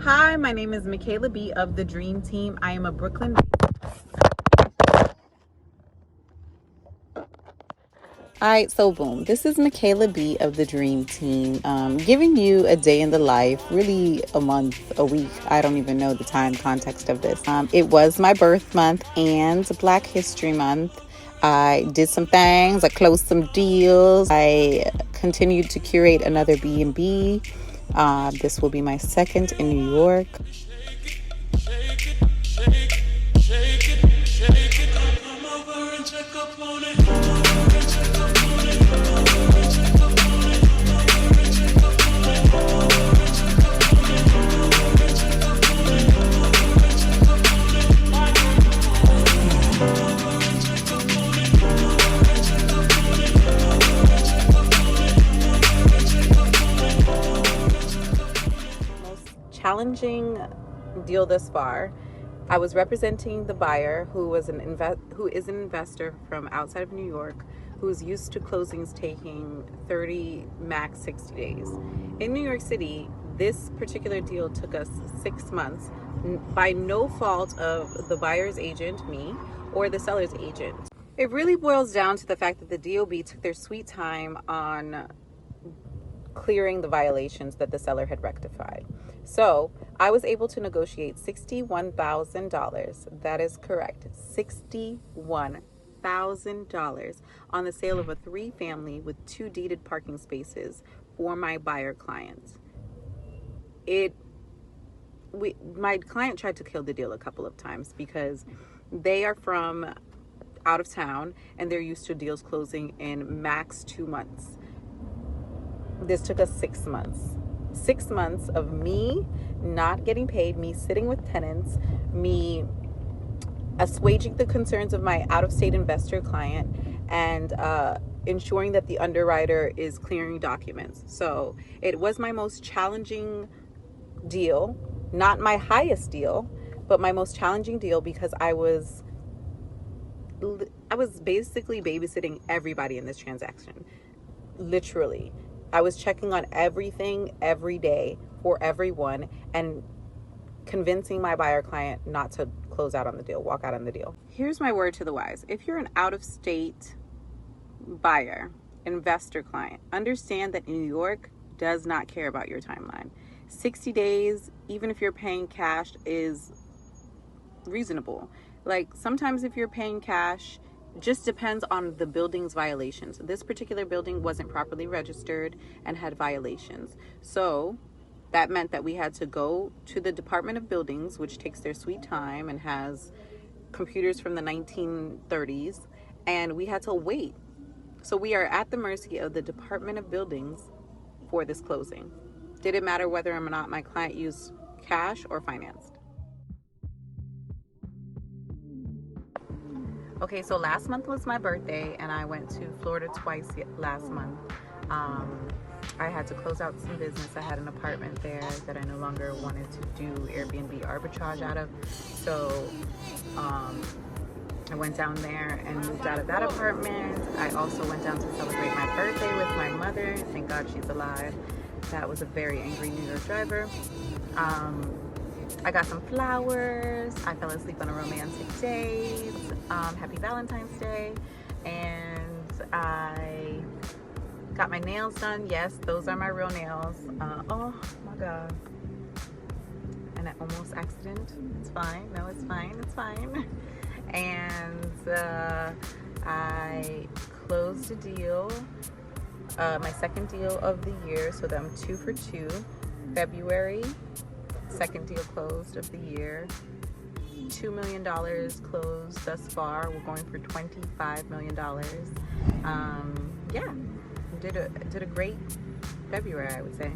Hi, my name is Michaela B of the Dream Team. I am a Brooklyn. All right, so boom, this is Michaela B of the Dream Team, giving you a day in the life, really a month, a week. I don't even know the time context of this. It was my birth month and Black History Month. I did some things. I closed some deals. I continued to curate another B&B. This will be my second in New York. Challenging deal thus far. I was representing the buyer who is an investor from outside of New York, who's used to closings taking 30, max 60 days. In New York City, this particular deal took us 6 months by no fault of the buyer's agent, me, or the seller's agent. It really boils down to the fact that the DOB took their sweet time on clearing the violations that the seller had rectified. So I was able to negotiate $61,000. That is correct. $61,000 on the sale of a 3-family with 2 deeded parking spaces for my buyer client. My client tried to kill the deal a couple of times because they are from out of town and they're used to deals closing in max 2 months. This took us 6 months. 6 months of me not getting paid, me sitting with tenants, me assuaging the concerns of my out-of-state investor client, and ensuring that the underwriter is clearing documents. So it was my most challenging deal, not my highest deal, but my most challenging deal because I was basically babysitting everybody in this transaction. Literally. I was checking on everything every day for everyone and convincing my buyer client not to close out on the deal, walk out on the deal. Here's my word to the wise. If you're an out-of-state buyer, investor client, understand that New York does not care about your timeline. 60 days, even if you're paying cash, is reasonable. Like sometimes if you're paying cash, just depends on the building's violations. This particular building wasn't properly registered and had violations. So that meant that we had to go to the Department of Buildings, which takes their sweet time and has computers from the 1930s, and we had to wait. So we are at the mercy of the Department of Buildings for this closing. Did it matter whether or not my client used cash or financed? Okay, so last month was my birthday and I went to Florida twice last month. I had to close out some business. I had an apartment there that I no longer wanted to do Airbnb arbitrage out of. So I went down there and moved out of that apartment. I also went down to celebrate my birthday with my mother. Thank God she's alive. That was a very angry New York driver. I got some flowers. I fell asleep on a romantic date. Happy Valentine's Day. And I got my nails done. Yes, those are my real nails. Oh my God. And an almost accident. It's fine. No, it's fine. It's fine. And I closed a deal. My second deal of the year. So that I'm 2 for 2. February. Second deal closed of the year. $2 million closed thus far. We're going for $25 million. Yeah, did a great February, I would say.